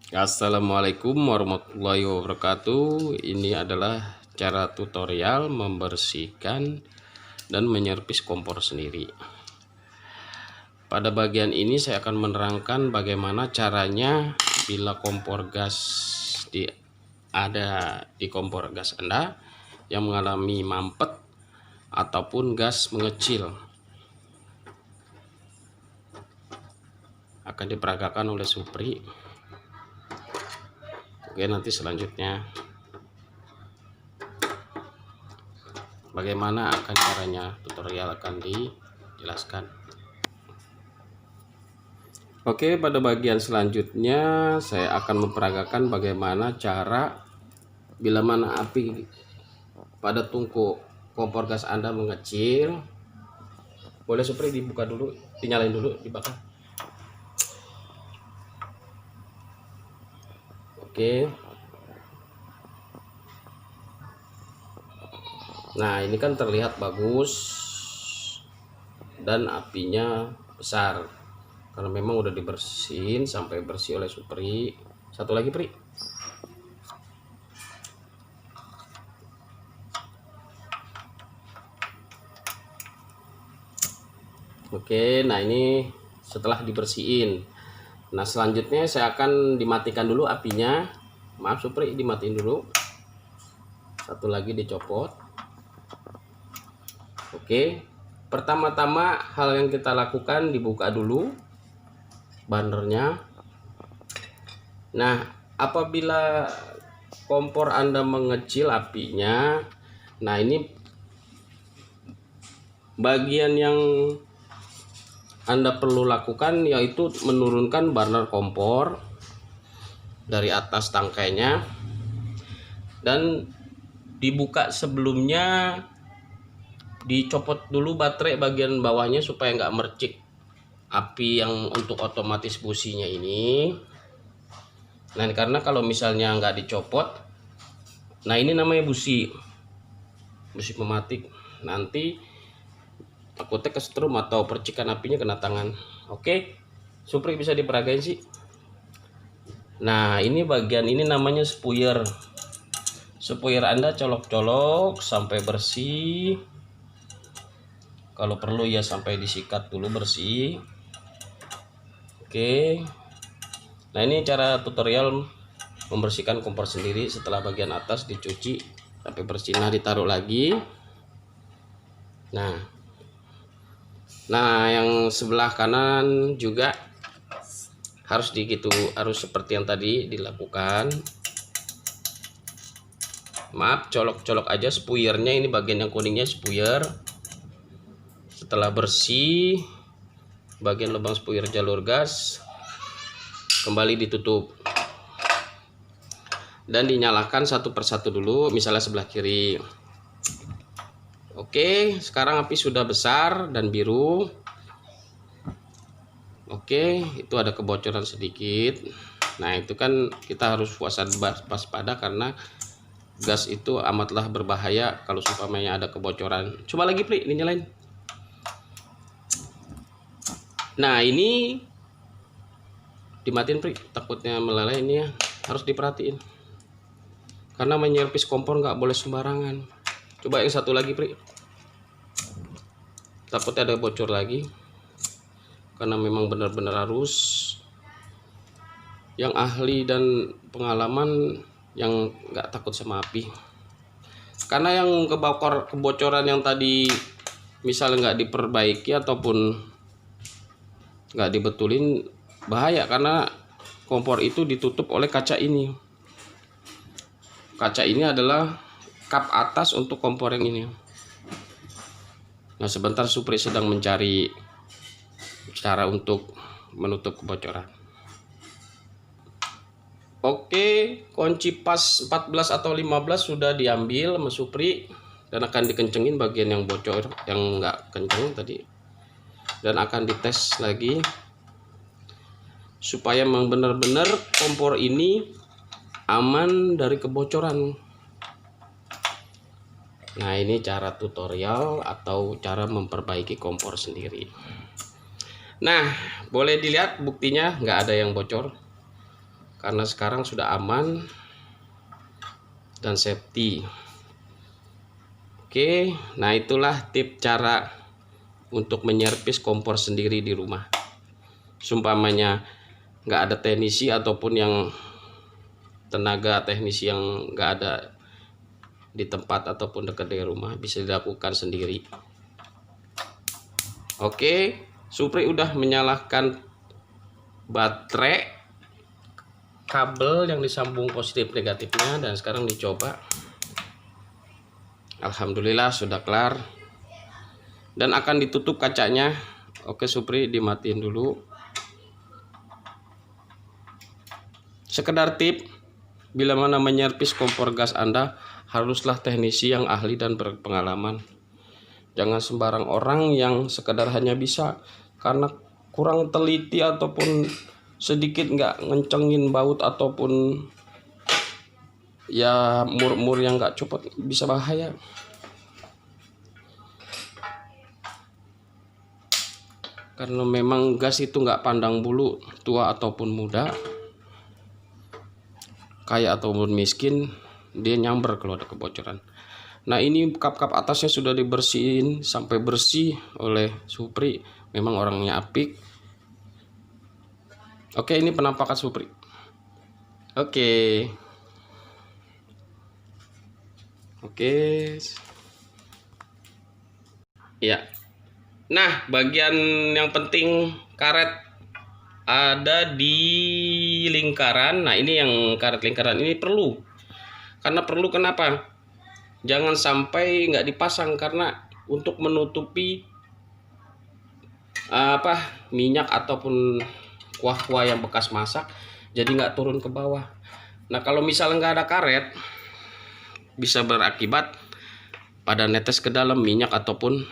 Assalamualaikum warahmatullahi wabarakatuh. Ini adalah cara tutorial membersihkan dan menyervis kompor sendiri. Pada bagian ini saya akan menerangkan bagaimana caranya bila kompor gas ada di kompor gas Anda yang mengalami mampet ataupun gas mengecil. Akan diperagakan oleh Supri. Oke, nanti selanjutnya bagaimana akan caranya, tutorial akan dijelaskan. Oke, pada bagian selanjutnya saya akan memperagakan bagaimana cara bila mana api pada tungku kompor gas Anda mengecil. Boleh Supri dibuka dulu, dinyalain dulu, dibakar. Oke. Nah, ini kan terlihat bagus dan apinya besar karena memang udah dibersihin sampai bersih oleh Supri. Satu lagi, Pri. Oke, nah ini setelah dibersihin. Nah, selanjutnya saya akan dimatikan dulu apinya. Maaf Supri, dimatiin dulu. Satu lagi dicopot. Oke, pertama-tama hal yang kita lakukan dibuka dulu burnernya. Nah, apabila kompor Anda mengecil apinya, nah ini bagian yang Anda perlu lakukan yaitu menurunkan burner kompor dari atas tangkainya dan dibuka sebelumnya. Dicopot dulu baterai bagian bawahnya supaya nggak mercik api yang untuk otomatis businya ini. Nah, karena kalau misalnya nggak dicopot, nah ini namanya busi pematik, nanti takutnya kesetrum atau percikan apinya kena tangan. Oke, Supri bisa diperagain sih. Nah, ini bagian ini namanya spuyer. Spuyer Anda colok-colok sampai bersih. Kalau perlu ya sampai disikat dulu bersih. Oke. Nah, ini cara tutorial membersihkan kompor sendiri setelah bagian atas dicuci sampai bersih. Nah, ditaruh lagi. Nah, yang sebelah kanan juga harus harus seperti yang tadi dilakukan. Maaf, colok-colok aja spuyernya, ini bagian yang kuningnya spuyer. Setelah bersih bagian lubang spuyer jalur gas, kembali ditutup dan dinyalakan satu persatu dulu, misalnya sebelah kiri. Oke, sekarang api sudah besar dan biru. Oke, itu ada kebocoran sedikit. Nah, itu kan kita harus waspada karena gas itu amatlah berbahaya kalau umpamanya ada kebocoran. Coba lagi, Pri, dinyalain. Nah, ini dimatiin, Pri, takutnya meleleh. Ini ya harus diperhatiin karena menyervis kompor nggak boleh sembarangan. Coba yang satu lagi, Pri, takutnya ada bocor lagi karena memang benar-benar harus yang ahli dan pengalaman yang nggak takut sama api. Karena yang kebocoran yang tadi misalnya nggak diperbaiki ataupun nggak dibetulin, bahaya karena kompor itu ditutup oleh kaca ini. Kaca ini adalah kap atas untuk kompor yang ini. Nah, sebentar Supri sedang mencari cara untuk menutup kebocoran. Oke, kunci pas 14 atau 15 sudah diambil sama Supri dan akan dikencengin bagian yang bocor, yang nggak kenceng tadi, dan akan dites lagi supaya memang benar-benar kompor ini aman dari kebocoran. Nah, ini cara tutorial atau cara memperbaiki kompor sendiri. Nah, boleh dilihat buktinya nggak ada yang bocor. karena sekarang sudah aman dan safety. Oke, nah itulah tip cara untuk menyervis kompor sendiri di rumah. Sumpamanya nggak ada teknisi ataupun yang tenaga teknisi yang nggak ada di tempat ataupun dekat dengan rumah, bisa dilakukan sendiri. Oke, Supri udah menyalakan baterai, kabel yang disambung positif negatifnya, dan sekarang dicoba. Alhamdulillah sudah kelar dan akan ditutup kacanya. Oke, Supri dimatiin dulu. Sekedar tip, bila mana menyervis kompor gas Anda, haruslah teknisi yang ahli dan berpengalaman. Jangan sembarang orang yang sekedar hanya bisa karena kurang teliti ataupun sedikit nggak ngencengin baut ataupun ya mur-mur yang nggak copot, bisa bahaya. Karena memang gas itu nggak pandang bulu, tua ataupun muda, kaya ataupun miskin, dia nyamber kalau ada kebocoran. Nah, ini kap-kap atasnya sudah dibersihin sampai bersih oleh Supri. Memang orangnya apik. Oke, ini penampakan Supri. Oke. Ya. Nah, bagian yang penting karet ada di lingkaran. Nah, ini yang karet lingkaran ini perlu. Karena perlu kenapa? Jangan sampai nggak dipasang, karena untuk menutupi minyak ataupun kuah-kuah yang bekas masak, jadi nggak turun ke bawah. Nah, kalau misalnya nggak ada karet, bisa berakibat pada netes ke dalam minyak ataupun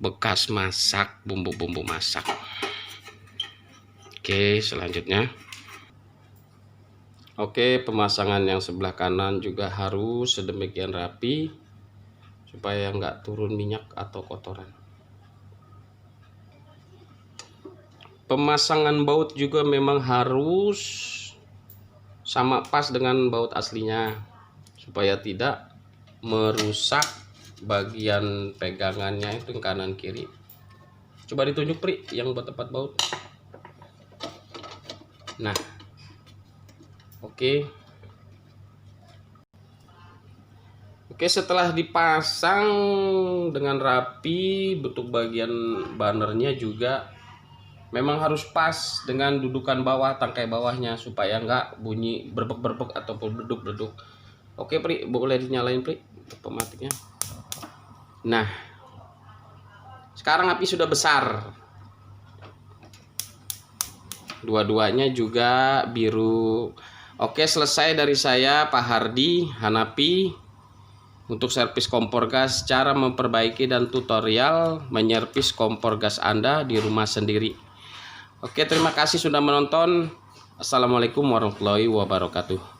bekas masak, bumbu-bumbu masak. Oke, selanjutnya. Oke, pemasangan yang sebelah kanan juga harus sedemikian rapi supaya nggak turun minyak atau kotoran. Pemasangan baut juga memang harus sama pas dengan baut aslinya supaya tidak merusak bagian pegangannya itu kanan kiri. Coba ditunjuk Pri yang buat tempat baut. Nah, oke, setelah dipasang dengan rapi, bentuk bagian banernya juga memang harus pas dengan dudukan bawah, tangkai bawahnya, supaya nggak bunyi berbek-berbek ataupun beduk-beduk. Oke Pri, boleh dinyalain Pri untuk pematiknya. Nah, sekarang api sudah besar. Dua-duanya juga biru. Oke, selesai dari saya, Pak Hardi Hanapi, untuk servis kompor gas, cara memperbaiki dan tutorial menyervis kompor gas Anda di rumah sendiri. Oke, terima kasih sudah menonton. Assalamualaikum warahmatullahi wabarakatuh.